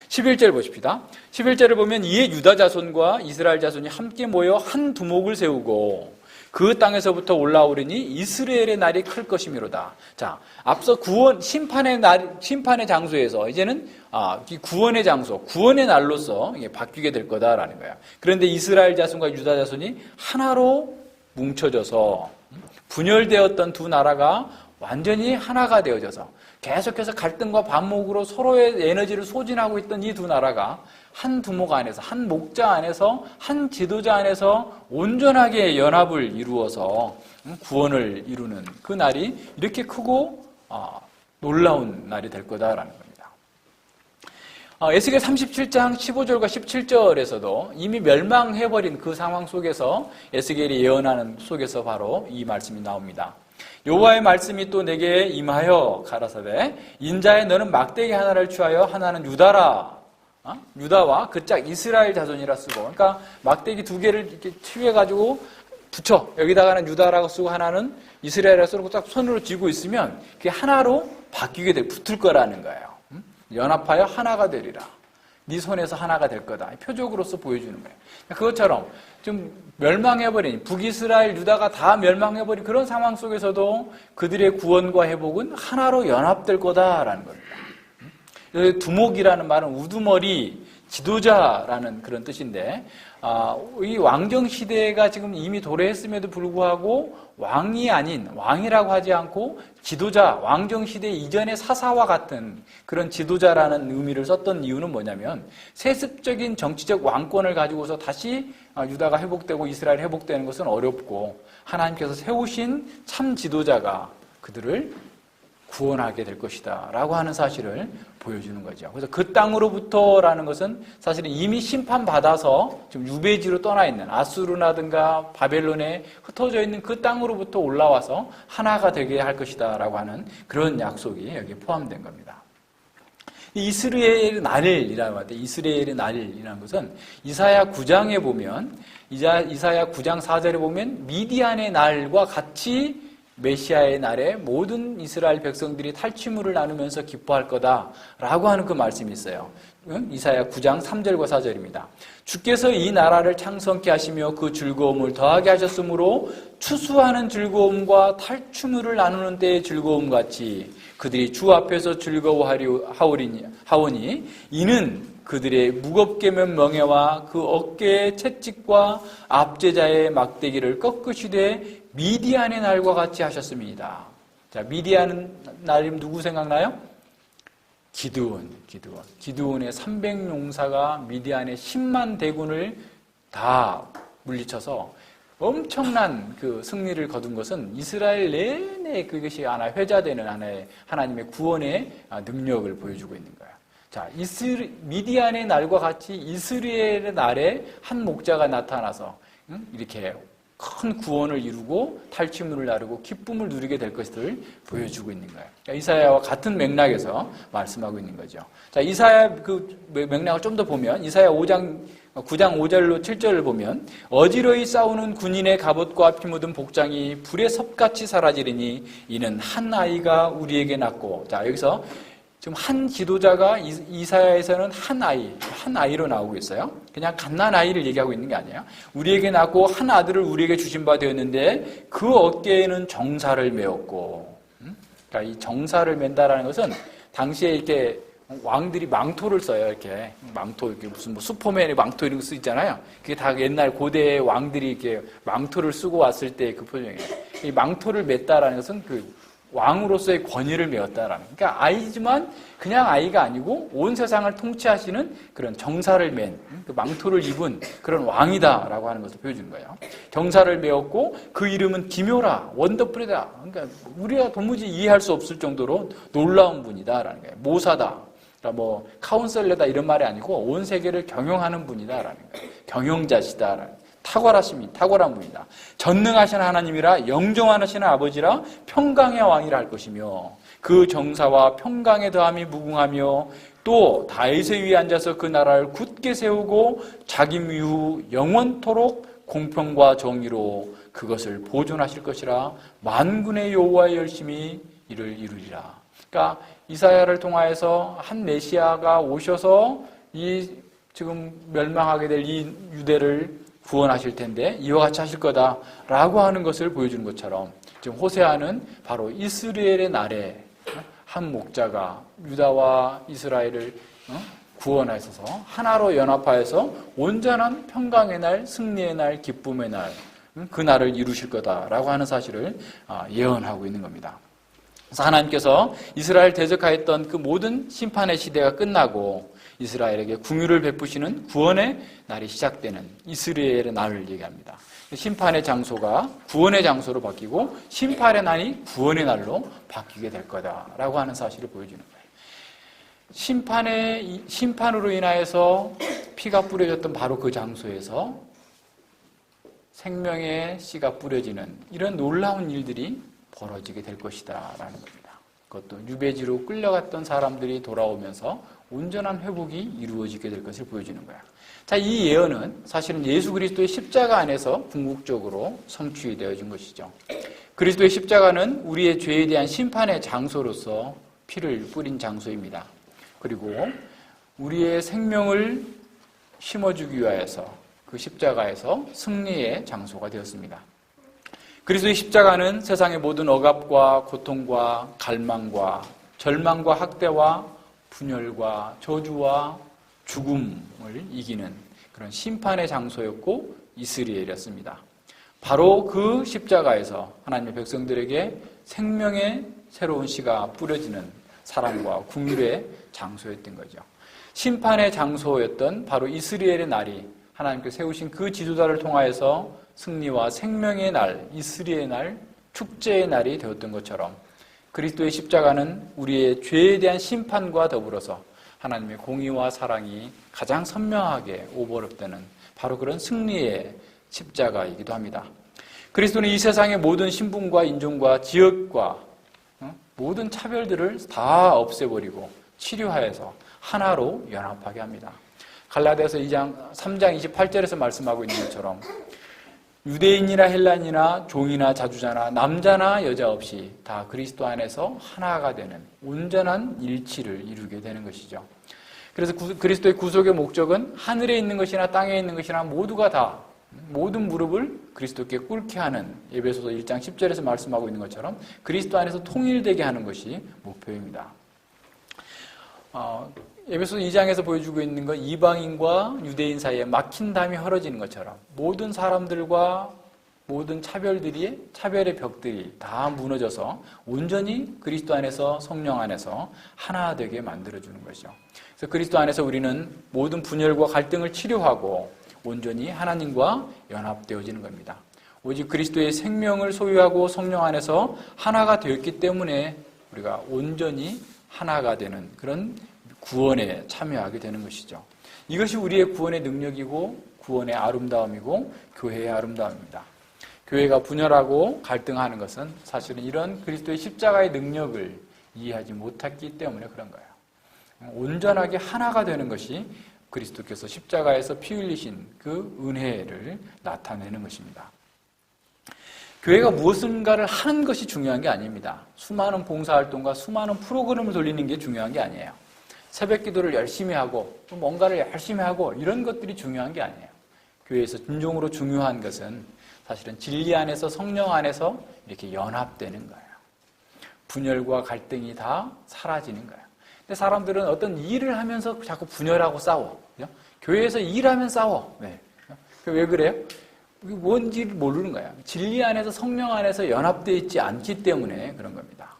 11절 보십시다. 11절을 보면 이에 유다 자손과 이스라엘 자손이 함께 모여 한 두목을 세우고 그 땅에서부터 올라오리니 이스라엘의 날이 클 것이미로다. 자, 앞서 구원, 심판의 장소에서 이제는 이 구원의 장소, 구원의 날로서 이게 바뀌게 될 거다라는 거야. 그런데 이스라엘 자손과 유다 자손이 하나로 뭉쳐져서 분열되었던 두 나라가 완전히 하나가 되어져서 계속해서 갈등과 반목으로 서로의 에너지를 소진하고 있던 이 두 나라가 한 두목 안에서, 한 목자 안에서, 한 지도자 안에서 온전하게 연합을 이루어서 구원을 이루는 그 날이 이렇게 크고 놀라운 날이 될 거다라는 겁니다. 에스겔 37장 15절과 17절에서도 이미 멸망해버린 그 상황 속에서 에스겔이 예언하는 속에서 바로 이 말씀이 나옵니다. 여호와의 말씀이 또 내게 임하여 가라사대 인자에 너는 막대기 하나를 취하여 하나는 유다라. 유다와 그 짝 이스라엘 자손이라 쓰고, 그러니까 막대기 두 개를 이렇게 취해가지고 붙여 여기다가는 유다라고 쓰고 하나는 이스라엘이라고 쓰고 딱 손으로 쥐고 있으면 그게 하나로 바뀌게 돼 붙을 거라는 거예요. 연합하여 하나가 되리라. 네 손에서 하나가 될 거다. 표적으로서 보여주는 거예요. 그것처럼 좀 멸망해버린 북이스라엘 유다가 다 멸망해버린 그런 상황 속에서도 그들의 구원과 회복은 하나로 연합될 거다라는 겁니다. 두목이라는 말은 우두머리, 지도자라는 그런 뜻인데 이 왕정시대가 지금 이미 도래했음에도 불구하고 왕이 아닌, 왕이라고 하지 않고 지도자, 왕정시대 이전의 사사와 같은 그런 지도자라는 의미를 썼던 이유는 뭐냐면 세습적인 정치적 왕권을 가지고서 다시 유다가 회복되고 이스라엘이 회복되는 것은 어렵고 하나님께서 세우신 참 지도자가 그들을 구원하게 될 것이다 라고 하는 사실을 보여주는 거죠. 그래서 그 땅으로부터라는 것은 사실은 이미 심판받아서 지금 유배지로 떠나 있는 아수르나든가 바벨론에 흩어져 있는 그 땅으로부터 올라와서 하나가 되게 할 것이다 라고 하는 그런 약속이 여기에 포함된 겁니다. 이스라엘의 날이라고 할 때 이스라엘의 날이라는 것은 이사야 9장에 보면 이사야 9장 4절에 보면 미디안의 날과 같이 메시아의 날에 모든 이스라엘 백성들이 탈취물을 나누면서 기뻐할 거다라고 하는 그 말씀이 있어요. 이사야 9장 3절과 4절입니다. 주께서 이 나라를 창성케 하시며 그 즐거움을 더하게 하셨으므로 추수하는 즐거움과 탈취물을 나누는 때의 즐거움 같이 그들이 주 앞에서 즐거워하오니 이는 그들의 무겁게 맨 멍에와 그 어깨의 채찍과 압제자의 막대기를 꺾으시되 미디안의 날과 같이 하셨습니다. 자, 미디안 날이면 누구 생각나요? 기드온의 300용사가 미디안의 10만 대군을 다 물리쳐서 엄청난 그 승리를 거둔 것은 이스라엘 내내 그것이 하나 회자되는 하나의 하나님의 구원의 능력을 보여주고 있는 거예요. 자, 미디안의 날과 같이 이스라엘의 날에 한 목자가 나타나서 이렇게 큰 구원을 이루고 탈취물을 나르고 기쁨을 누리게 될 것을 보여주고 있는 거예요. 그러니까 이사야와 같은 맥락에서 말씀하고 있는 거죠. 자, 이사야 그 맥락을 좀 더 보면 이사야 9장 5절로 7절을 보면 어지러이 싸우는 군인의 갑옷과 피 묻은 복장이 불의 섭같이 사라지리니 이는 한 아이가 우리에게 낳고, 자, 여기서 지금 한 지도자가 이사야에서는 한 아이로 나오고 있어요. 그냥 갓난 아이를 얘기하고 있는 게 아니에요. 우리에게 낳고 한 아들을 우리에게 주신 바 되었는데 그 어깨에는 정사를 메었고, 그러니까 이 정사를 맨다라는 것은 당시에 이렇게 왕들이 망토를 써요. 이렇게 무슨 슈퍼맨의 망토 이런 거 쓰잖아요. 그게 다 옛날 고대 왕들이 이렇게 망토를 쓰고 왔을 때 그 표정이에요. 이 망토를 맸다라는 것은 그 왕으로서의 권위를 메었다라는. 그러니까 아이지만 그냥 아이가 아니고 온 세상을 통치하시는 그런 정사를 맨, 그 망토를 입은 그런 왕이다라고 하는 것을 보여주는 거예요. 정사를 메었고 그 이름은 기묘라, 원더풀이다. 그러니까 우리가 도무지 이해할 수 없을 정도로 놀라운 분이다라는 거예요. 모사다. 그러니까 뭐 카운셀러다 이런 말이 아니고 온 세계를 경영하는 분이다라는 거예요. 경영자시다라는. 탁월한 분이다. 전능하신 하나님이라 영종하시는 아버지라 평강의 왕이라 할 것이며 그 정사와 평강의 더함이 무궁하며 또 다윗의 위에 앉아서 그 나라를 굳게 세우고 자기 이후 영원토록 공평과 정의로 그것을 보존하실 것이라 만군의 여호와의 열심히 이를 이루리라. 그러니까 이사야를 통하여서 한 메시아가 오셔서 이 지금 멸망하게 될 이 유대를 구원하실 텐데 이와 같이 하실 거다라고 하는 것을 보여주는 것처럼 지금 호세아는 바로 이스라엘의 날에 한 목자가 유다와 이스라엘을 구원하셔서 하나로 연합하여서 온전한 평강의 날, 승리의 날, 기쁨의 날, 그 날을 이루실 거다라고 하는 사실을 예언하고 있는 겁니다. 그래서 하나님께서 이스라엘 대적하였던 그 모든 심판의 시대가 끝나고 이스라엘에게 긍휼을 베푸시는 구원의 날이 시작되는 이스라엘의 날을 얘기합니다. 심판의 장소가 구원의 장소로 바뀌고 심판의 날이 구원의 날로 바뀌게 될 거다라고 하는 사실을 보여주는 거예요. 심판으로 인하여서 피가 뿌려졌던 바로 그 장소에서 생명의 씨가 뿌려지는 이런 놀라운 일들이 벌어지게 될 것이다라는 겁니다. 그것도 유배지로 끌려갔던 사람들이 돌아오면서 온전한 회복이 이루어지게 될 것을 보여주는 거야. 자, 이 예언은 사실은 예수 그리스도의 십자가 안에서 궁극적으로 성취되어진 것이죠. 그리스도의 십자가는 우리의 죄에 대한 심판의 장소로서 피를 뿌린 장소입니다. 그리고 우리의 생명을 심어주기 위하여서 그 십자가에서 승리의 장소가 되었습니다. 그리스도의 십자가는 세상의 모든 억압과 고통과 갈망과 절망과 학대와 분열과 저주와 죽음을 이기는 그런 심판의 장소였고 이스라엘이었습니다. 바로 그 십자가에서 하나님의 백성들에게 생명의 새로운 씨가 뿌려지는 사랑과 긍휼의 장소였던 거죠. 심판의 장소였던 바로 이스라엘의 날이 하나님께서 세우신 그 지도자를 통하여서 승리와 생명의 날, 이스라엘의 날, 축제의 날이 되었던 것처럼 그리스도의 십자가는 우리의 죄에 대한 심판과 더불어서 하나님의 공의와 사랑이 가장 선명하게 오버랩되는 바로 그런 승리의 십자가이기도 합니다. 그리스도는 이 세상의 모든 신분과 인종과 지역과 모든 차별들을 다 없애버리고 치료하여서 하나로 연합하게 합니다. 갈라디아서 3장 28절에서 말씀하고 있는 것처럼 유대인이나 헬란이나 종이나 자주자나 남자나 여자 없이 다 그리스도 안에서 하나가 되는 온전한 일치를 이루게 되는 것이죠. 그래서 그리스도의 구속의 목적은 하늘에 있는 것이나 땅에 있는 것이나 모두가 다 모든 무릎을 그리스도께 꿇게 하는 에베소서 1장 10절에서 말씀하고 있는 것처럼 그리스도 안에서 통일되게 하는 것이 목표입니다. 에베소서 2장에서 보여주고 있는 건 이방인과 유대인 사이에 막힌 담이 헐어지는 것처럼 모든 사람들과 모든 차별의 벽들이 다 무너져서 온전히 그리스도 안에서 성령 안에서 하나 되게 만들어주는 것이죠. 그래서 그리스도 안에서 우리는 모든 분열과 갈등을 치료하고 온전히 하나님과 연합되어지는 겁니다. 오직 그리스도의 생명을 소유하고 성령 안에서 하나가 되었기 때문에 우리가 온전히 하나가 되는 그런 구원에 참여하게 되는 것이죠. 이것이 우리의 구원의 능력이고 구원의 아름다움이고 교회의 아름다움입니다. 교회가 분열하고 갈등하는 것은 사실은 이런 그리스도의 십자가의 능력을 이해하지 못했기 때문에 그런 거예요. 온전하게 하나가 되는 것이 그리스도께서 십자가에서 피 흘리신 그 은혜를 나타내는 것입니다. 교회가 무엇인가를 하는 것이 중요한 게 아닙니다. 수많은 봉사활동과 수많은 프로그램을 돌리는 게 중요한 게 아니에요. 새벽 기도를 열심히 하고 뭔가를 열심히 하고 이런 것들이 중요한 게 아니에요. 교회에서 진정으로 중요한 것은 사실은 진리 안에서 성령 안에서 이렇게 연합되는 거예요. 분열과 갈등이 다 사라지는 거예요. 근데 사람들은 어떤 일을 하면서 자꾸 분열하고 싸워. 그죠? 교회에서 일하면 싸워. 네. 왜 그래요? 뭔지를 모르는 거예요. 진리 안에서 성령 안에서 연합되어 있지 않기 때문에 그런 겁니다.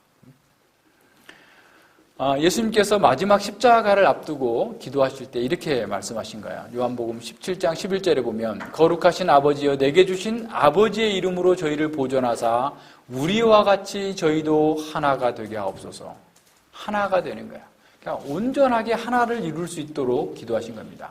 예수님께서 마지막 십자가를 앞두고 기도하실 때 이렇게 말씀하신 거예요. 요한복음 17장 11절에 보면 거룩하신 아버지여 내게 주신 아버지의 이름으로 저희를 보존하사 우리와 같이 저희도 하나가 되게 하옵소서. 하나가 되는 거예요. 그러니까 온전하게 하나를 이룰 수 있도록 기도하신 겁니다.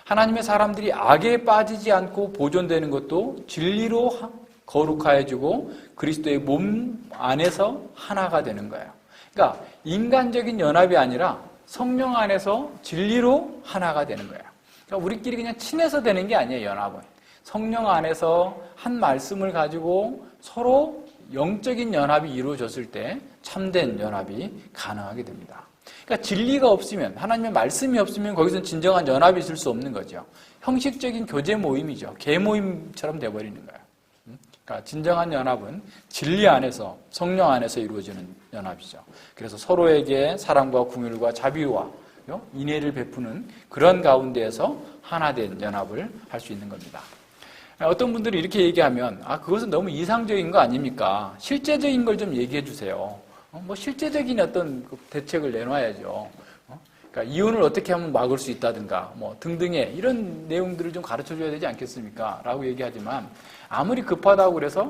하나님의 사람들이 악에 빠지지 않고 보존되는 것도 진리로 거룩하여지고 그리스도의 몸 안에서 하나가 되는 거예요. 그러니까 인간적인 연합이 아니라 성령 안에서 진리로 하나가 되는 거예요. 그러니까 우리끼리 그냥 친해서 되는 게 아니에요, 연합은. 성령 안에서 한 말씀을 가지고 서로 영적인 연합이 이루어졌을 때 참된 연합이 가능하게 됩니다. 그러니까 진리가 없으면, 하나님의 말씀이 없으면 거기서 진정한 연합이 있을 수 없는 거죠. 형식적인 교제 모임이죠. 개 모임처럼 돼버리는 거예요. 그러니까 진정한 연합은 진리 안에서, 성령 안에서 이루어지는 연합이죠. 그래서 서로에게 사랑과 긍휼과 자비와 인애를 베푸는 그런 가운데에서 하나된 연합을 할 수 있는 겁니다. 어떤 분들이 이렇게 얘기하면 그것은 너무 이상적인 거 아닙니까? 실제적인 걸 좀 얘기해 주세요. 실제적인 어떤 대책을 내놔야죠. 그러니까 이혼을 어떻게 하면 막을 수 있다든가 등등의 이런 내용들을 좀 가르쳐 줘야 되지 않겠습니까? 라고 얘기하지만 아무리 급하다고 그래서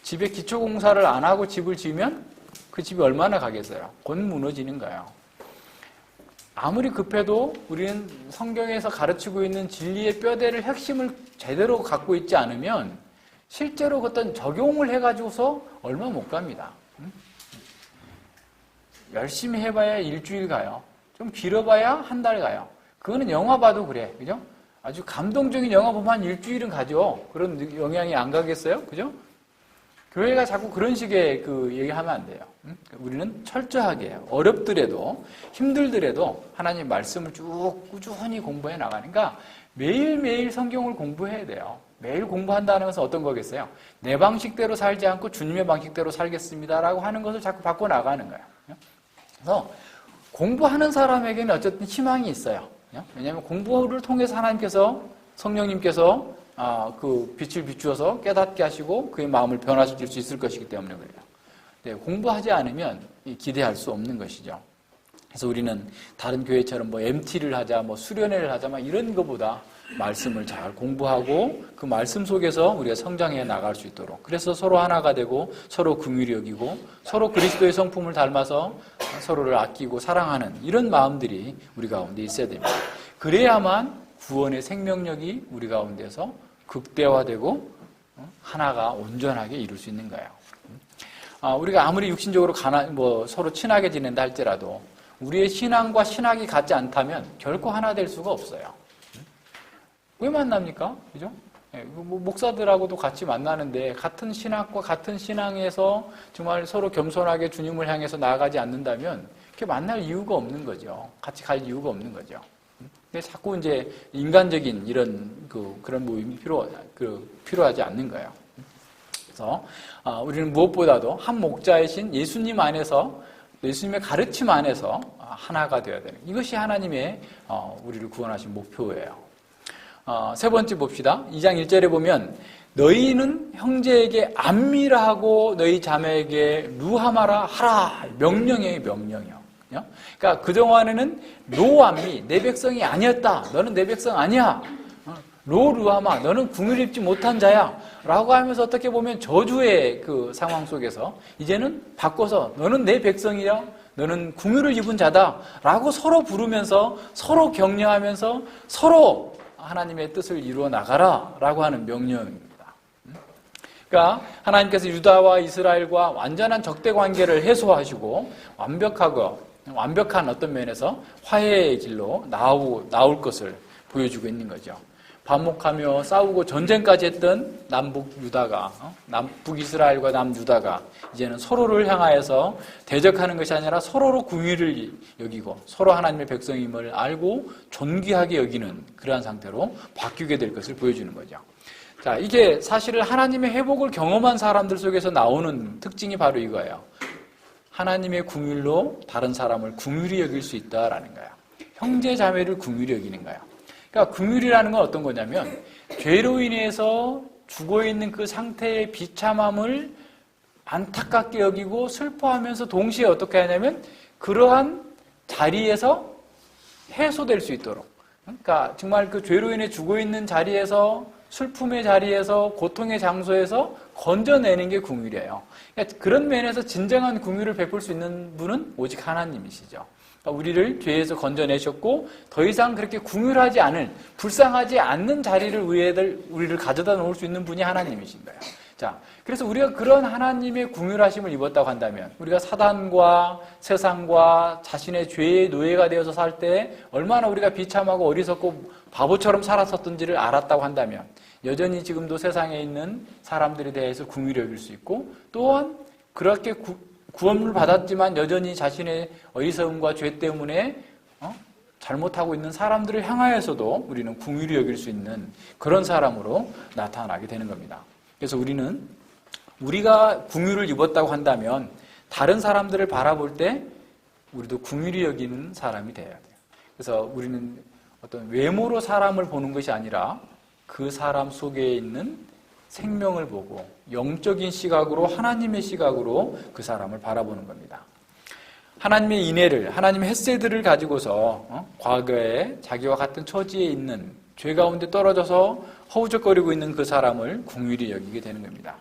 집에 기초공사를 안 하고 집을 지으면 그 집이 얼마나 가겠어요? 곧 무너지는 거예요. 아무리 급해도 우리는 성경에서 가르치고 있는 진리의 뼈대를 핵심을 제대로 갖고 있지 않으면 실제로 어떤 적용을 해가지고서 얼마 못 갑니다. 열심히 해봐야 일주일 가요. 좀 길어봐야 한 달 가요. 그거는 영화 봐도 그래. 그죠? 아주 감동적인 영화 보면 한 일주일은 가죠. 그런 영향이 안 가겠어요? 그죠? 교회가 자꾸 그런 식의 얘기하면 안 돼요. 우리는 철저하게 어렵더라도 힘들더라도 하나님 말씀을 쭉 꾸준히 공부해 나가니까 매일매일 성경을 공부해야 돼요. 매일 공부한다는 것은 어떤 거겠어요? 내 방식대로 살지 않고 주님의 방식대로 살겠습니다라고 하는 것을 자꾸 바꿔 나가는 거예요. 그래서 공부하는 사람에게는 어쨌든 희망이 있어요. 왜냐하면 공부를 통해서 하나님께서, 성령님께서 그 빛을 비추어서 깨닫게 하시고 그의 마음을 변화시킬 수 있을 것이기 때문에 그래요. 네, 공부하지 않으면 기대할 수 없는 것이죠. 그래서 우리는 다른 교회처럼 MT를 하자, 수련회를 하자, 이런 것보다 말씀을 잘 공부하고 그 말씀 속에서 우리가 성장해 나갈 수 있도록, 그래서 서로 하나가 되고 서로 긍휼히 여기고 서로 그리스도의 성품을 닮아서 서로를 아끼고 사랑하는 이런 마음들이 우리 가운데 있어야 됩니다. 그래야만 구원의 생명력이 우리 가운데서 극대화되고 하나가 온전하게 이룰 수 있는 거예요. 우리가 아무리 육신적으로 서로 친하게 지낸다 할지라도 우리의 신앙과 신학이 같지 않다면 결코 하나 될 수가 없어요. 왜 만납니까? 그죠? 목사들하고도 같이 만나는데 같은 신학과 같은 신앙에서 정말 서로 겸손하게 주님을 향해서 나아가지 않는다면 이렇게 만날 이유가 없는 거죠. 같이 갈 이유가 없는 거죠. 근데 자꾸 이제 인간적인 이런 그런 모임이 필요하지 않는 거예요. 그래서 우리는 무엇보다도 한 목자이신 예수님 안에서, 예수님의 가르침 안에서 하나가 되어야 되는, 이것이 하나님의 우리를 구원하신 목표예요. 세 번째 봅시다. 2장 1절에 보면 너희는 형제에게 안미라 하고 너희 자매에게 루하마라 하라. 명령이에요. 명령이요. 그러니까 그동안에는 노안미, 내 백성이 아니었다. 너는 내 백성 아니야. 로루하마, 너는 긍휼 입지 못한 자야. 라고 하면서 어떻게 보면 저주의 그 상황 속에서 이제는 바꿔서 너는 내 백성이야. 너는 긍휼을 입은 자다. 라고 서로 부르면서 서로 격려하면서 서로 하나님의 뜻을 이루어 나가라. 라고 하는 명령입니다. 그러니까 하나님께서 유다와 이스라엘과 완전한 적대 관계를 해소하시고 완벽한 어떤 면에서 화해의 길로 나올 것을 보여주고 있는 거죠. 반목하며 싸우고 전쟁까지 했던 남북 이스라엘과 남유다가 이제는 서로를 향하여서 대적하는 것이 아니라 서로로 긍휼을 여기고 서로 하나님의 백성임을 알고 존귀하게 여기는 그러한 상태로 바뀌게 될 것을 보여주는 거죠. 자, 이게 사실은 하나님의 회복을 경험한 사람들 속에서 나오는 특징이 바로 이거예요. 하나님의 긍휼로 다른 사람을 긍휼히 여길 수 있다라는 거예요. 형제 자매를 긍휼히 여기는 거예요. 그러니까 긍휼이라는 건 어떤 거냐면 죄로 인해서 죽어 있는 그 상태의 비참함을 안타깝게 여기고 슬퍼하면서 동시에 어떻게 하냐면 그러한 자리에서 해소될 수 있도록, 그러니까 정말 그 죄로 인해 죽어 있는 자리에서, 슬픔의 자리에서, 고통의 장소에서 건져내는 게 긍휼이에요. 그러니까 그런 면에서 진정한 긍휼을 베풀 수 있는 분은 오직 하나님이시죠. 우리를 죄에서 건져내셨고 더 이상 그렇게 긍휼하지 않은, 불쌍하지 않는 자리를 우리를 가져다 놓을 수 있는 분이 하나님이신 거예요. 자, 그래서 우리가 그런 하나님의 긍휼하심을 입었다고 한다면 우리가 사단과 세상과 자신의 죄의 노예가 되어서 살 때 얼마나 우리가 비참하고 어리석고 바보처럼 살았었던지를 알았다고 한다면 여전히 지금도 세상에 있는 사람들에 대해서 긍휼히 여길 수 있고, 또한 그렇게 구원을 받았지만 여전히 자신의 어리석음과 죄 때문에 잘못하고 있는 사람들을 향하여서도 우리는 긍휼히 여길 수 있는 그런 사람으로 나타나게 되는 겁니다. 그래서 우리가 긍휼을 입었다고 한다면 다른 사람들을 바라볼 때 우리도 긍휼히 여기는 사람이 되어야 돼요. 그래서 우리는 어떤 외모로 사람을 보는 것이 아니라 그 사람 속에 있는 생명을 보고 영적인 시각으로, 하나님의 시각으로 그 사람을 바라보는 겁니다. 하나님의 인애를, 하나님의 헤세드를 가지고서 과거에 자기와 같은 처지에 있는, 죄 가운데 떨어져서 허우적거리고 있는 그 사람을 긍휼히 여기게 되는 겁니다.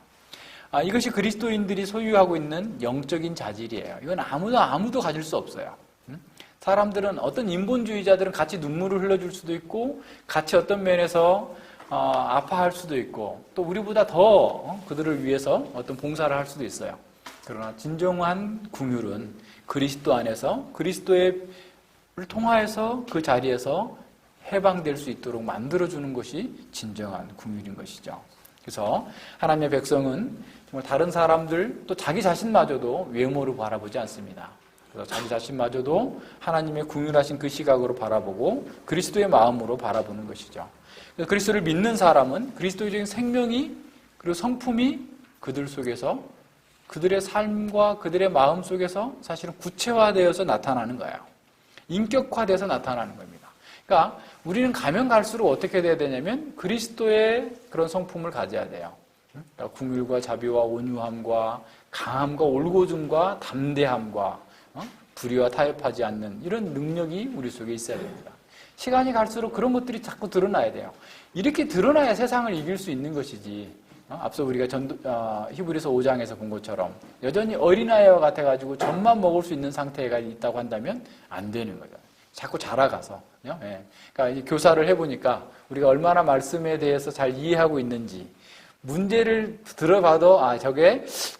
이것이 그리스도인들이 소유하고 있는 영적인 자질이에요. 이건 아무도 가질 수 없어요. 사람들은, 어떤 인본주의자들은 같이 눈물을 흘려줄 수도 있고 같이 어떤 면에서 아파할 수도 있고 또 우리보다 더 그들을 위해서 어떤 봉사를 할 수도 있어요. 그러나 진정한 긍휼은 그리스도 안에서, 그리스도를 통하여서 그 자리에서 해방될 수 있도록 만들어주는 것이 진정한 긍휼인 것이죠. 그래서 하나님의 백성은 정말 다른 사람들, 또 자기 자신마저도 외모로 바라보지 않습니다. 그래서 자기 자신마저도 하나님의 긍휼하신 그 시각으로 바라보고 그리스도의 마음으로 바라보는 것이죠. 그래서 그리스도를 믿는 사람은 그리스도적인 생명이, 그리고 성품이 그들 속에서, 그들의 삶과 그들의 마음 속에서 사실은 구체화되어서 나타나는 거예요. 인격화돼서 나타나는 겁니다. 그러니까 우리는 가면 갈수록 어떻게 돼야 되냐면 그리스도의 그런 성품을 가져야 돼요. 그러니까 긍휼과 자비와 온유함과 강함과 올고줌과 담대함과 불의와 타협하지 않는 이런 능력이 우리 속에 있어야 됩니다. 시간이 갈수록 그런 것들이 자꾸 드러나야 돼요. 이렇게 드러나야 세상을 이길 수 있는 것이지, 앞서 우리가 히브리서 5장에서 본 것처럼 여전히 어린아이와 같아가지고 젖만 먹을 수 있는 상태가 있다고 한다면 안 되는 거죠. 자꾸 자라가서. 그러니까 이제 교사를 해보니까 우리가 얼마나 말씀에 대해서 잘 이해하고 있는지, 문제를 들어봐도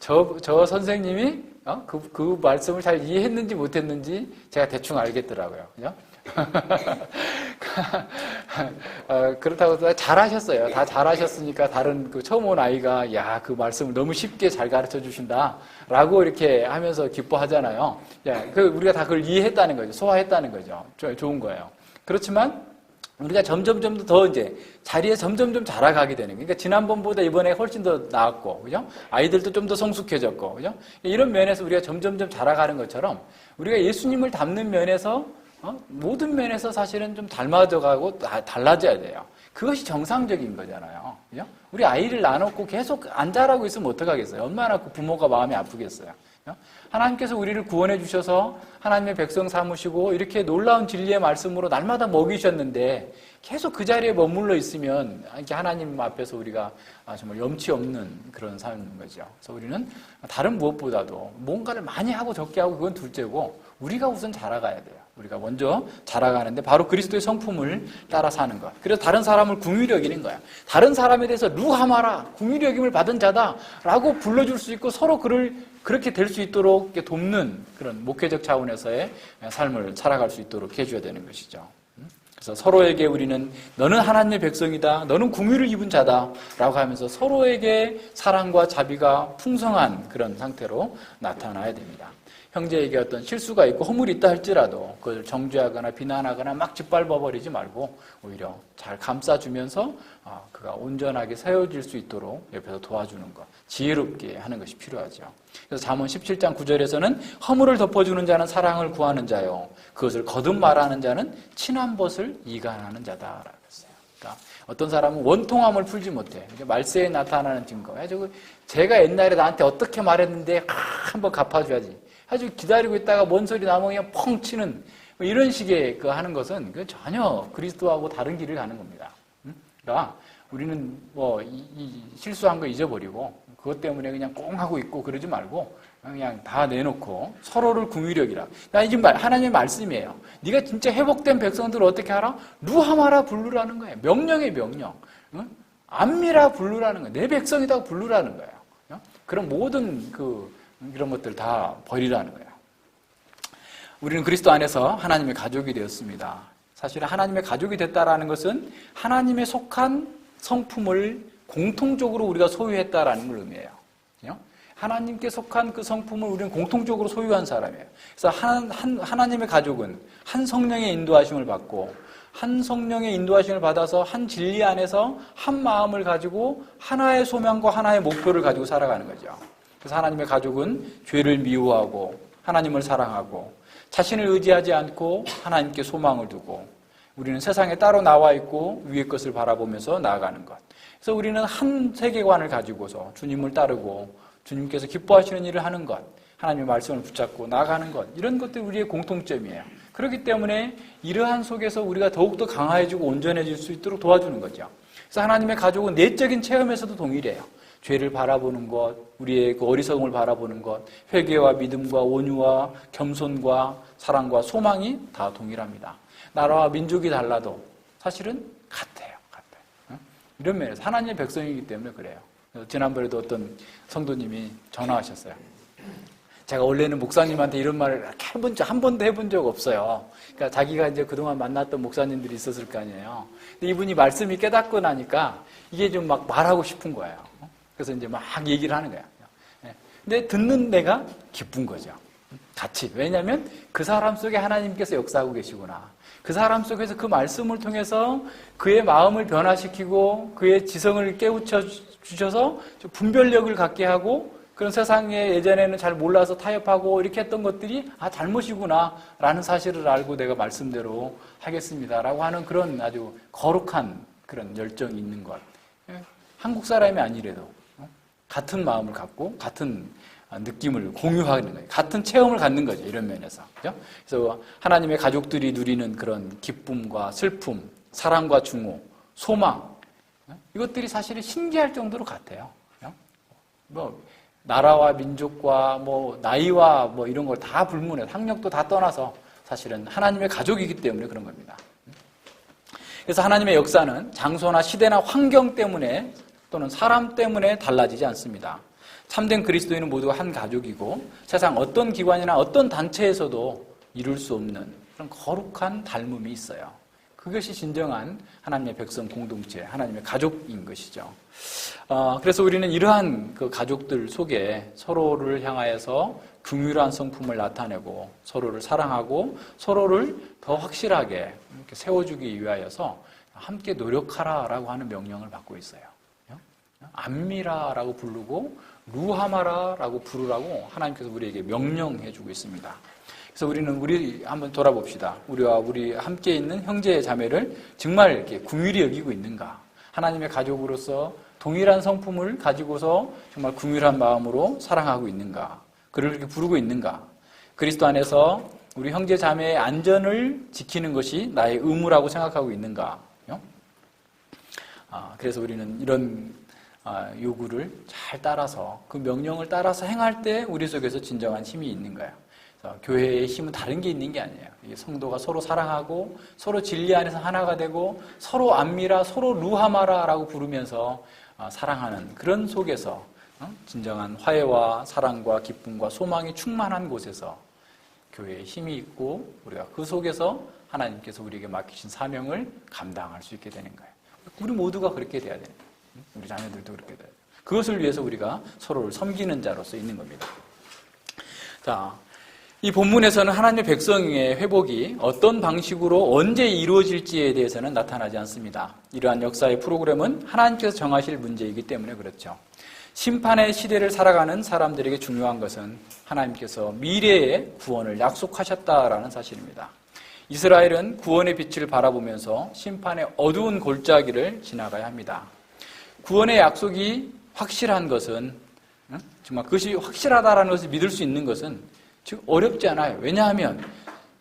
저 선생님이 그 말씀을 잘 이해했는지 못했는지 제가 대충 알겠더라고요. 그죠? 그렇다고 잘하셨어요. 다 잘하셨으니까 다른 처음 온 아이가 그 말씀을 너무 쉽게 잘 가르쳐 주신다 라고 이렇게 하면서 기뻐하잖아요. 우리가 다 그걸 이해했다는 거죠. 소화했다는 거죠. 좋은 거예요. 그렇지만 우리가 점점 더 이제 자리에 점점 자라가게 되는 거예요. 그러니까 지난번보다 이번에 훨씬 더 나았고, 그죠? 아이들도 좀 더 성숙해졌고, 그죠? 이런 면에서 우리가 점점 자라가는 것처럼 우리가 예수님을 닮는 면에서 모든 면에서 사실은 좀 닮아져가고 달라져야 돼요. 그것이 정상적인 거잖아요. 그죠? 우리 아이를 낳아놓고 계속 안 자라고 있으면 어떡하겠어요? 얼마나 그 부모가 마음이 아프겠어요. 그죠? 하나님께서 우리를 구원해 주셔서 하나님의 백성 삼으시고 이렇게 놀라운 진리의 말씀으로 날마다 먹이셨는데 계속 그 자리에 머물러 있으면 이렇게 하나님 앞에서 우리가 정말 염치 없는 그런 삶인 거죠. 그래서 우리는 다른 무엇보다도 뭔가를 많이 하고 적게 하고 그건 둘째고 우리가 우선 자라가야 돼요. 우리가 먼저 자라가는데 바로 그리스도의 성품을 따라 사는 것. 그래서 다른 사람을 긍휼히 여기는 거야. 다른 사람에 대해서 루하마라, 긍휼히 여김을 받은 자다라고 불러줄 수 있고 서로 그렇게 될 수 있도록 돕는 그런 목회적 차원에서의 삶을 살아갈 수 있도록 해줘야 되는 것이죠. 그래서 서로에게 우리는 너는 하나님의 백성이다, 너는 긍휼을 입은 자다라고 하면서 서로에게 사랑과 자비가 풍성한 그런 상태로 나타나야 됩니다. 형제에게 어떤 실수가 있고 허물이 있다 할지라도 그걸 정죄하거나 비난하거나 막 짓밟아버리지 말고 오히려 잘 감싸주면서 그가 온전하게 세워질 수 있도록 옆에서 도와주는 것, 지혜롭게 하는 것이 필요하죠. 그래서 잠언 17장 9절에서는 허물을 덮어주는 자는 사랑을 구하는 자요, 그것을 거듭 말하는 자는 친한 벗을 이간하는 자다라고 했어요. 그러니까 어떤 사람은 원통함을 풀지 못해. 말세에 나타나는 증거. 제가 옛날에 나한테 어떻게 말했는데 한번 갚아줘야지. 아주 기다리고 있다가 뭔 소리 나면 그냥 펑 치는 이런 식의 하는 것은 전혀 그리스도하고 다른 길을 가는 겁니다. 그러니까 우리는 이 실수한 거 잊어버리고 그것 때문에 그냥 꽁 하고 있고 그러지 말고 그냥 다 내놓고 서로를 긍휼히 여기라. 나 지금 하나님의 말씀이에요. 네가 진짜 회복된 백성들을 어떻게 하라? 루하마라 부르라는 거예요. 명령의 명령. 안미라 부르라는 거예요. 내 백성이라고 부르라는 거예요. 그런 모든 이런 것들 다 버리라는 거예요. 우리는 그리스도 안에서 하나님의 가족이 되었습니다. 사실 하나님의 가족이 됐다라는 것은 하나님의 속한 성품을 공통적으로 우리가 소유했다라는 걸 의미해요. 하나님께 속한 그 성품을 우리는 공통적으로 소유한 사람이에요. 그래서 하나님의 가족은 한 성령의 인도하심을 받고 한 성령의 인도하심을 받아서 한 진리 안에서 한 마음을 가지고 하나의 소명과 하나의 목표를 가지고 살아가는 거죠. 그래서 하나님의 가족은 죄를 미워하고 하나님을 사랑하고 자신을 의지하지 않고 하나님께 소망을 두고 우리는 세상에 따로 나와 있고 위의 것을 바라보면서 나아가는 것. 그래서 우리는 한 세계관을 가지고서 주님을 따르고 주님께서 기뻐하시는 일을 하는 것, 하나님의 말씀을 붙잡고 나아가는 것, 이런 것들이 우리의 공통점이에요. 그렇기 때문에 이러한 속에서 우리가 더욱더 강화해지고 온전해질 수 있도록 도와주는 거죠. 그래서 하나님의 가족은 내적인 체험에서도 동일해요. 죄를 바라보는 것, 우리의 그 어리석음을 바라보는 것, 회개와 믿음과 온유와 겸손과 사랑과 소망이 다 동일합니다. 나라와 민족이 달라도 사실은 같아요. 이런 면에서 하나님의 백성이기 때문에 그래요. 지난번에도 어떤 성도님이 전화하셨어요. 제가 원래는 목사님한테 이런 말을 한 번도 해본 적 없어요. 그러니까 자기가 이제 그동안 만났던 목사님들이 있었을 거 아니에요. 근데 이분이 말씀이 깨닫고 나니까 이게 좀 막 말하고 싶은 거예요. 그래서 이제 막 얘기를 하는 거예요. 근데 듣는 내가 기쁜 거죠. 같이. 왜냐하면 그 사람 속에 하나님께서 역사하고 계시구나. 그 사람 속에서 그 말씀을 통해서 그의 마음을 변화시키고 그의 지성을 깨우쳐 주셔서 분별력을 갖게 하고 그런 세상에 예전에는 잘 몰라서 타협하고 이렇게 했던 것들이 잘못이구나 라는 사실을 알고 내가 말씀대로 하겠습니다 라고 하는 그런 아주 거룩한 그런 열정이 있는 것. 한국 사람이 아니래도 같은 마음을 갖고 같은 느낌을 공유하는 거예요. 같은 체험을 갖는 거죠. 이런 면에서. 그죠? 그래서 하나님의 가족들이 누리는 그런 기쁨과 슬픔, 사랑과 중호, 소망, 이것들이 사실은 신기할 정도로 같아요. 뭐 나라와 민족과 뭐 나이와 뭐 이런 걸 다 불문해, 학력도 다 떠나서 사실은 하나님의 가족이기 때문에 그런 겁니다. 그래서 하나님의 역사는 장소나 시대나 환경 때문에 또는 사람 때문에 달라지지 않습니다. 참된 그리스도인은 모두 한 가족이고 세상 어떤 기관이나 어떤 단체에서도 이룰 수 없는 그런 거룩한 닮음이 있어요. 그것이 진정한 하나님의 백성 공동체, 하나님의 가족인 것이죠. 그래서 우리는 이러한 그 가족들 속에 서로를 향하여서 긍휼한 성품을 나타내고 서로를 사랑하고 서로를 더 확실하게 이렇게 세워주기 위하여서 함께 노력하라라고 하는 명령을 받고 있어요. 안미라라고 부르고 루하마라라고 부르라고 하나님께서 우리에게 명령해주고 있습니다. 그래서 우리 한번 돌아봅시다. 우리와 우리 함께 있는 형제 자매를 정말 이렇게 긍휼히 여기고 있는가? 하나님의 가족으로서 동일한 성품을 가지고서 정말 긍휼한 마음으로 사랑하고 있는가? 그를 그렇게 부르고 있는가? 그리스도 안에서 우리 형제 자매의 안전을 지키는 것이 나의 의무라고 생각하고 있는가? 그래서 우리는 이런 요구를 잘 따라서 그 명령을 따라서 행할 때 우리 속에서 진정한 힘이 있는 거예요. 교회의 힘은 다른 게 있는 게 아니에요. 성도가 서로 사랑하고 서로 진리 안에서 하나가 되고 서로 안미라, 서로 루하마라라고 부르면서 사랑하는 그런 속에서 진정한 화해와 사랑과 기쁨과 소망이 충만한 곳에서 교회에 힘이 있고 우리가 그 속에서 하나님께서 우리에게 맡기신 사명을 감당할 수 있게 되는 거예요. 우리 모두가 그렇게 돼야 돼요. 우리 자녀들도 그렇게 돼요. 그것을 위해서 우리가 서로를 섬기는 자로서 있는 겁니다. 자, 이 본문에서는 하나님의 백성의 회복이 어떤 방식으로 언제 이루어질지에 대해서는 나타나지 않습니다. 이러한 역사의 프로그램은 하나님께서 정하실 문제이기 때문에 그렇죠. 심판의 시대를 살아가는 사람들에게 중요한 것은 하나님께서 미래의 구원을 약속하셨다라는 사실입니다. 이스라엘은 구원의 빛을 바라보면서 심판의 어두운 골짜기를 지나가야 합니다. 구원의 약속이 확실한 것은 정말 그것이 확실하다라는 것을 믿을 수 있는 것은 즉 어렵지 않아요. 왜냐하면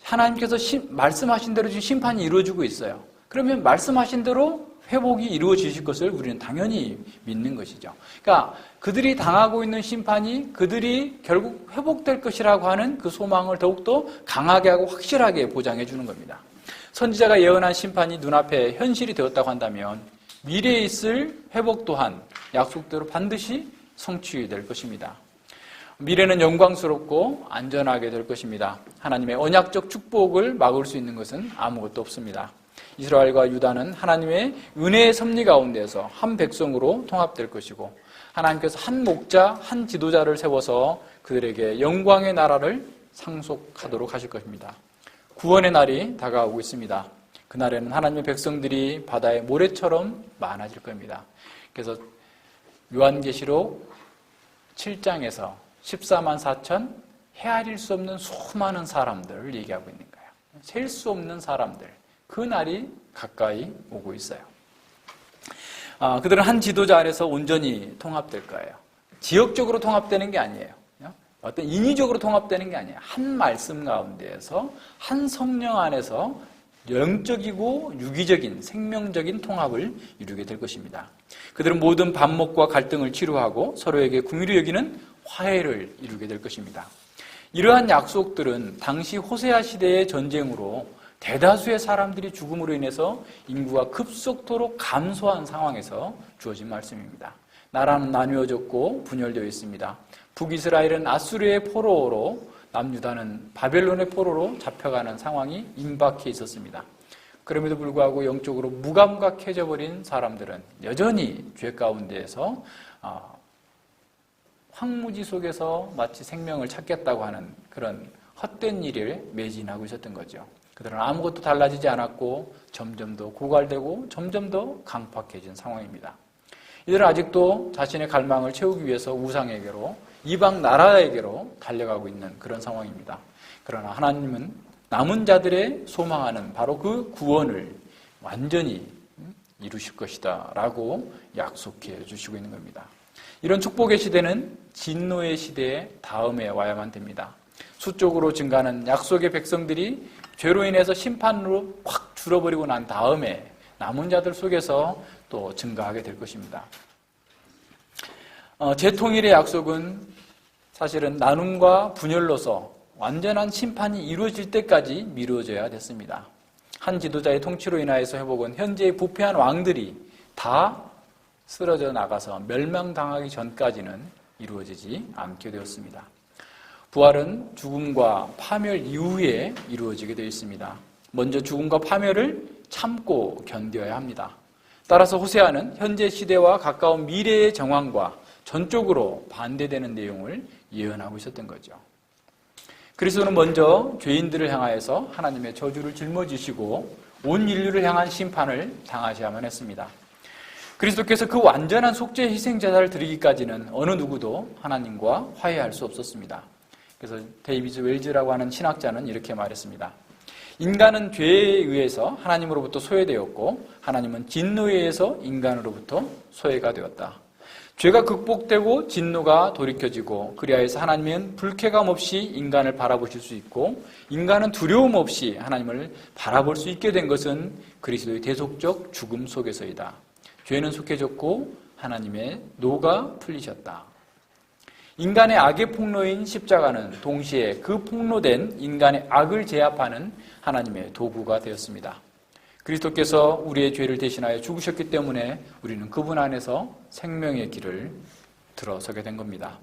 하나님께서 말씀하신 대로 지금 심판이 이루어지고 있어요. 그러면 말씀하신 대로 회복이 이루어지실 것을 우리는 당연히 믿는 것이죠. 그러니까 그들이 당하고 있는 심판이 그들이 결국 회복될 것이라고 하는 그 소망을 더욱더 강하게 하고 확실하게 보장해 주는 겁니다. 선지자가 예언한 심판이 눈앞에 현실이 되었다고 한다면 미래에 있을 회복 또한 약속대로 반드시 성취될 것입니다. 미래는 영광스럽고 안전하게 될 것입니다. 하나님의 언약적 축복을 막을 수 있는 것은 아무것도 없습니다. 이스라엘과 유다는 하나님의 은혜의 섭리 가운데서 한 백성으로 통합될 것이고 하나님께서 한 목자, 한 지도자를 세워서 그들에게 영광의 나라를 상속하도록 하실 것입니다. 구원의 날이 다가오고 있습니다. 그날에는 하나님의 백성들이 바다의 모래처럼 많아질 겁니다. 그래서 요한계시록 7장에서 14만 4천 헤아릴 수 없는 수많은 사람들을 얘기하고 있는 거예요. 셀 수 없는 사람들. 그 날이 가까이 오고 있어요. 그들은 한 지도자 안에서 온전히 통합될 거예요. 지역적으로 통합되는 게 아니에요. 어떤 인위적으로 통합되는 게 아니에요. 한 말씀 가운데에서 한 성령 안에서 영적이고 유기적인 생명적인 통합을 이루게 될 것입니다. 그들은 모든 반목과 갈등을 치유하고 서로에게 긍휼히 여기는 화해를 이루게 될 것입니다. 이러한 약속들은 당시 호세아 시대의 전쟁으로 대다수의 사람들이 죽음으로 인해서 인구가 급속도로 감소한 상황에서 주어진 말씀입니다. 나라는 나뉘어졌고 분열되어 있습니다. 북이스라엘은 아수르의 포로로, 남유다는 바벨론의 포로로 잡혀가는 상황이 임박해 있었습니다. 그럼에도 불구하고 영적으로 무감각해져 버린 사람들은 여전히 죄 가운데에서 황무지 속에서 마치 생명을 찾겠다고 하는 그런 헛된 일을 매진하고 있었던 거죠. 그들은 아무것도 달라지지 않았고 점점 더 고갈되고 점점 더 강팍해진 상황입니다. 이들은 아직도 자신의 갈망을 채우기 위해서 우상에게로, 이방 나라에게로 달려가고 있는 그런 상황입니다. 그러나 하나님은 남은 자들의 소망하는 바로 그 구원을 완전히 이루실 것이다 라고 약속해 주시고 있는 겁니다. 이런 축복의 시대는 진노의 시대의 다음에 와야만 됩니다. 수적으로 증가하는 약속의 백성들이 죄로 인해서 심판으로 확 줄어버리고 난 다음에 남은 자들 속에서 또 증가하게 될 것입니다. 재통일의 약속은 사실은 나눔과 분열로서 완전한 심판이 이루어질 때까지 미뤄져야 됐습니다. 한 지도자의 통치로 인하여서 회복은 현재의 부패한 왕들이 다 쓰러져 나가서 멸망당하기 전까지는 이루어지지 않게 되었습니다. 부활은 죽음과 파멸 이후에 이루어지게 되어 있습니다. 먼저 죽음과 파멸을 참고 견뎌야 합니다. 따라서 호세아는 현재 시대와 가까운 미래의 정황과 전적으로 반대되는 내용을 예언하고 있었던 거죠. 그리스도는 먼저 죄인들을 향하여서 하나님의 저주를 짊어지시고 온 인류를 향한 심판을 당하셔야만 했습니다. 그리스도께서 그 완전한 속죄 희생제사를 드리기까지는 어느 누구도 하나님과 화해할 수 없었습니다. 그래서 데이비드 웰즈라고 하는 신학자는 이렇게 말했습니다. 인간은 죄에 의해서 하나님으로부터 소외되었고 하나님은 진노에 의해서 인간으로부터 소외가 되었다. 죄가 극복되고 진노가 돌이켜지고 그리하여서 하나님은 불쾌감 없이 인간을 바라보실 수 있고 인간은 두려움 없이 하나님을 바라볼 수 있게 된 것은 그리스도의 대속적 죽음 속에서이다. 죄는 속해졌고 하나님의 노가 풀리셨다. 인간의 악의 폭로인 십자가는 동시에 그 폭로된 인간의 악을 제압하는 하나님의 도구가 되었습니다. 그리스도께서 우리의 죄를 대신하여 죽으셨기 때문에 우리는 그분 안에서 생명의 길을 들어서게 된 겁니다.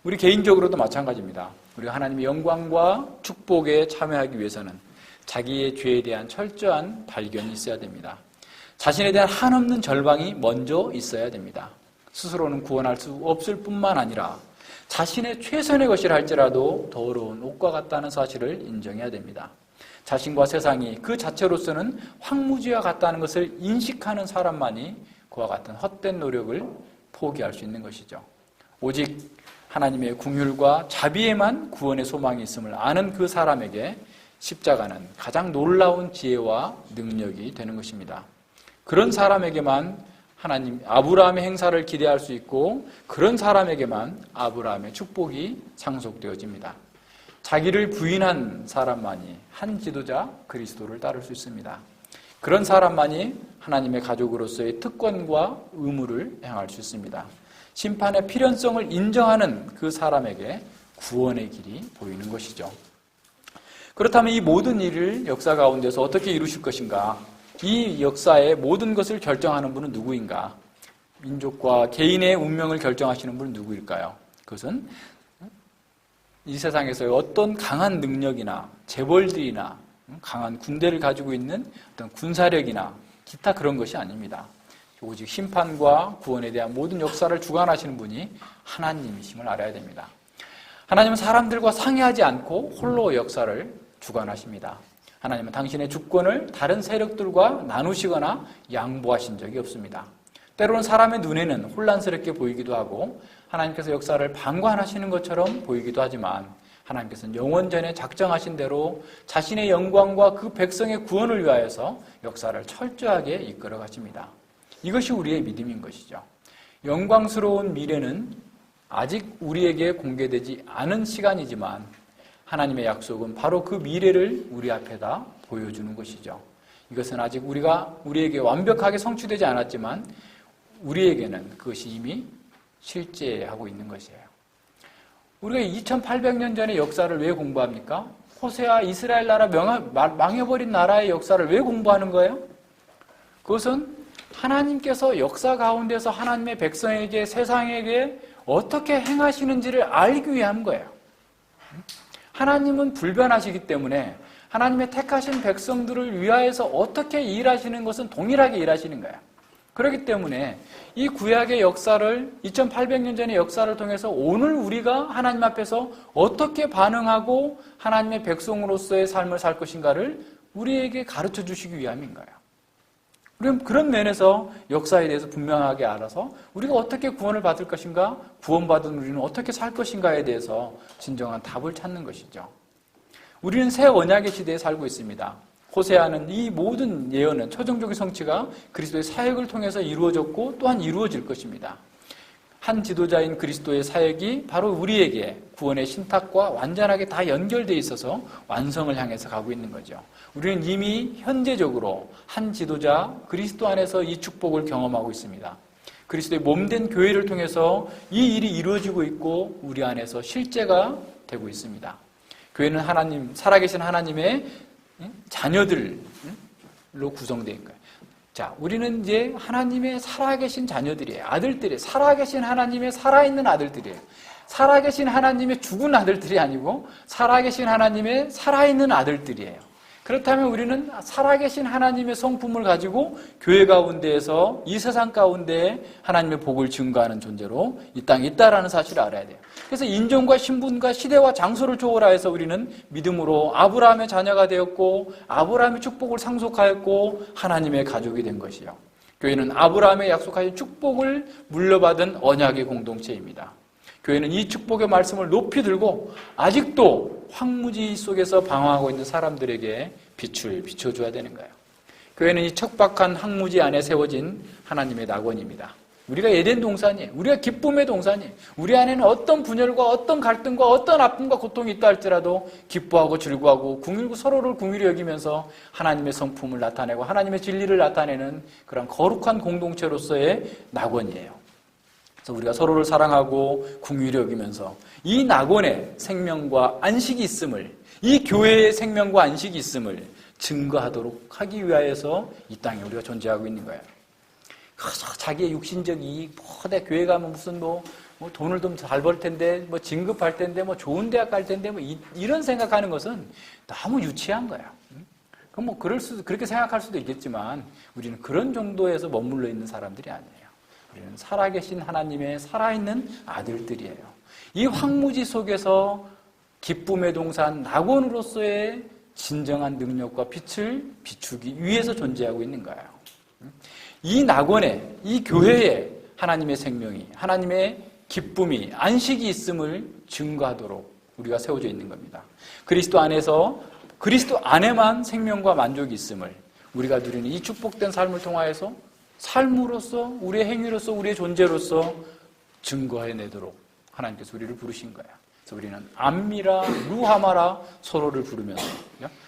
우리 개인적으로도 마찬가지입니다. 우리가 하나님의 영광과 축복에 참여하기 위해서는 자기의 죄에 대한 철저한 발견이 있어야 됩니다. 자신에 대한 한없는 절망이 먼저 있어야 됩니다. 스스로는 구원할 수 없을 뿐만 아니라 자신의 최선의 것이라 할지라도 더러운 옷과 같다는 사실을 인정해야 됩니다. 자신과 세상이 그 자체로서는 황무지와 같다는 것을 인식하는 사람만이 그와 같은 헛된 노력을 포기할 수 있는 것이죠. 오직 하나님의 긍휼과 자비에만 구원의 소망이 있음을 아는 그 사람에게 십자가는 가장 놀라운 지혜와 능력이 되는 것입니다. 그런 사람에게만 하나님 아브라함의 행사를 기대할 수 있고 그런 사람에게만 아브라함의 축복이 상속되어집니다. 자기를 부인한 사람만이 한 지도자 그리스도를 따를 수 있습니다. 그런 사람만이 하나님의 가족으로서의 특권과 의무를 행할 수 있습니다. 심판의 필연성을 인정하는 그 사람에게 구원의 길이 보이는 것이죠. 그렇다면 이 모든 일을 역사 가운데서 어떻게 이루실 것인가? 이 역사의 모든 것을 결정하는 분은 누구인가? 민족과 개인의 운명을 결정하시는 분은 누구일까요? 그것은 이 세상에서의 어떤 강한 능력이나 재벌들이나 강한 군대를 가지고 있는 어떤 군사력이나 기타 그런 것이 아닙니다. 오직 심판과 구원에 대한 모든 역사를 주관하시는 분이 하나님이심을 알아야 됩니다. 하나님은 사람들과 상의하지 않고 홀로 역사를 주관하십니다. 하나님은 당신의 주권을 다른 세력들과 나누시거나 양보하신 적이 없습니다. 때로는 사람의 눈에는 혼란스럽게 보이기도 하고 하나님께서 역사를 방관하시는 것처럼 보이기도 하지만 하나님께서는 영원전에 작정하신 대로 자신의 영광과 그 백성의 구원을 위하여서 역사를 철저하게 이끌어 가십니다. 이것이 우리의 믿음인 것이죠. 영광스러운 미래는 아직 우리에게 공개되지 않은 시간이지만 하나님의 약속은 바로 그 미래를 우리 앞에다 보여주는 것이죠. 이것은 아직 우리에게 완벽하게 성취되지 않았지만 우리에게는 그것이 이미 실제하고 있는 것이에요. 우리가 2800년 전의 역사를 왜 공부합니까? 호세아 이스라엘 나라 망해버린 나라의 역사를 왜 공부하는 거예요? 그것은 하나님께서 역사 가운데서 하나님의 백성에게 세상에게 어떻게 행하시는지를 알기 위한 거예요. 하나님은 불변하시기 때문에 하나님의 택하신 백성들을 위하여서 어떻게 일하시는 것은 동일하게 일하시는 거예요. 그렇기 때문에 이 구약의 역사를 2800년 전의 역사를 통해서 오늘 우리가 하나님 앞에서 어떻게 반응하고 하나님의 백성으로서의 삶을 살 것인가를 우리에게 가르쳐 주시기 위함인 거예요. 그런 면에서 역사에 대해서 분명하게 알아서 우리가 어떻게 구원을 받을 것인가, 구원받은 우리는 어떻게 살 것인가에 대해서 진정한 답을 찾는 것이죠. 우리는 새 언약의 시대에 살고 있습니다. 호세아는 이 모든 예언은 최종적인 성취가 그리스도의 사역을 통해서 이루어졌고 또한 이루어질 것입니다. 한 지도자인 그리스도의 사역이 바로 우리에게 구원의 신탁과 완전하게 다 연결되어 있어서 완성을 향해서 가고 있는 거죠. 우리는 이미 현재적으로 한 지도자 그리스도 안에서 이 축복을 경험하고 있습니다. 그리스도의 몸된 교회를 통해서 이 일이 이루어지고 있고 우리 안에서 실제가 되고 있습니다. 교회는 살아계신 하나님의 자녀들로 구성된 거예요. 자, 우리는 이제 하나님의 살아계신 자녀들이에요. 아들들이에요. 살아계신 하나님의 살아있는 아들들이에요. 살아계신 하나님의 죽은 아들들이 아니고 살아계신 하나님의 살아있는 아들들이에요. 그렇다면 우리는 살아계신 하나님의 성품을 가지고 교회 가운데에서 이 세상 가운데 하나님의 복을 증거하는 존재로 이 땅에 있다라는 사실을 알아야 돼요. 그래서 인종과 신분과 시대와 장소를 초월하여서 우리는 믿음으로 아브라함의 자녀가 되었고 아브라함의 축복을 상속하였고 하나님의 가족이 된 것이요. 교회는 아브라함의 약속하신 축복을 물려받은 언약의 공동체입니다. 교회는 이 축복의 말씀을 높이 들고 아직도 황무지 속에서 방황하고 있는 사람들에게 빛을 비춰줘야 되는 거예요. 교회는 이 척박한 황무지 안에 세워진 하나님의 낙원입니다. 우리가 에덴 동산이에요. 우리가 기쁨의 동산이에요. 우리 안에는 어떤 분열과 어떤 갈등과 어떤 아픔과 고통이 있다 할지라도 기뻐하고 즐거워하고 서로를 궁휼히 여기면서 하나님의 성품을 나타내고 하나님의 진리를 나타내는 그런 거룩한 공동체로서의 낙원이에요. 그래서 우리가 서로를 사랑하고 궁휼히 여기면서 이 낙원에 생명과 안식이 있음을, 이 교회의 생명과 안식이 있음을 증거하도록 하기 위하여서 이 땅에 우리가 존재하고 있는 거예요. 자기의 육신적 이익, 내 교회 가면 무슨 돈을 좀 잘 벌 텐데, 진급할 텐데, 좋은 대학 갈 텐데, 이런 생각하는 것은 너무 유치한 거야. 그럼 그렇게 생각할 수도 있겠지만, 우리는 그런 정도에서 머물러 있는 사람들이 아니에요. 우리는 살아계신 하나님의 살아있는 아들들이에요. 이 황무지 속에서 기쁨의 동산, 낙원으로서의 진정한 능력과 빛을 비추기 위해서 존재하고 있는 거예요. 이 낙원에, 이 교회에 하나님의 생명이, 하나님의 기쁨이, 안식이 있음을 증거하도록 우리가 세워져 있는 겁니다. 그리스도 안에만 생명과 만족이 있음을 우리가 누리는 이 축복된 삶을 통하여서 삶으로서, 우리의 행위로서, 우리의 존재로서 증거해내도록 하나님께서 우리를 부르신 거예요. 그래서 우리는 암미라, 루하마라 서로를 부르면서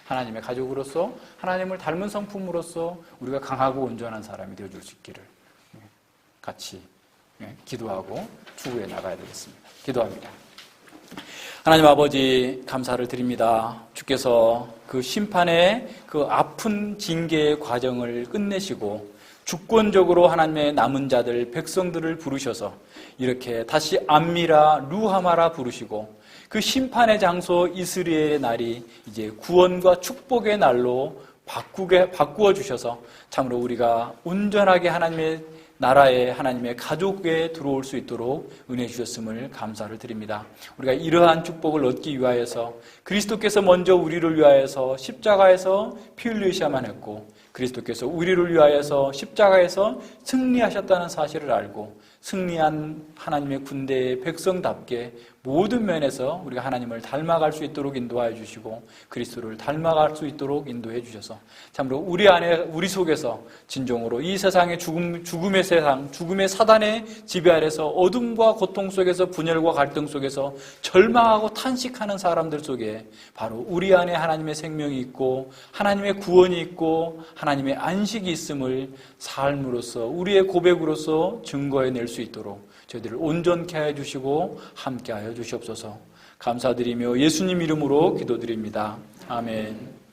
하나님의 가족으로서 하나님을 닮은 성품으로서 우리가 강하고 온전한 사람이 되어줄 수 있기를 같이 기도하고 추구해 나가야 되겠습니다. 기도합니다. 하나님 아버지 감사를 드립니다. 주께서 그 심판의 그 아픈 징계의 과정을 끝내시고 주권적으로 하나님의 남은 자들, 백성들을 부르셔서 이렇게 다시 암미라, 루하마라 부르시고 그 심판의 장소 이스라엘의 날이 이제 구원과 축복의 날로 바꾸어 주셔서 참으로 우리가 온전하게 하나님의 나라에 하나님의 가족에 들어올 수 있도록 은혜 주셨음을 감사를 드립니다. 우리가 이러한 축복을 얻기 위하여서 그리스도께서 먼저 우리를 위하여서 십자가에서 피 흘리셔야만 했고 그리스도께서 우리를 위하여서 십자가에서 승리하셨다는 사실을 알고 승리한 하나님의 군대의 백성답게 모든 면에서 우리가 하나님을 닮아갈 수 있도록 인도하여 주시고 그리스도를 닮아갈 수 있도록 인도해 주셔서 참으로 우리 안에 우리 속에서 진정으로 이 세상의 죽음의 세상, 죽음의 사단의 지배 아래서 어둠과 고통 속에서 분열과 갈등 속에서 절망하고 탄식하는 사람들 속에 바로 우리 안에 하나님의 생명이 있고 하나님의 구원이 있고 하나님의 안식이 있음을 삶으로써 우리의 고백으로서 증거해낼 수 있도록 저희들을 온전케 하여 주시고 함께 하여 주시옵소서. 감사드리며 예수님 이름으로 기도드립니다. 아멘.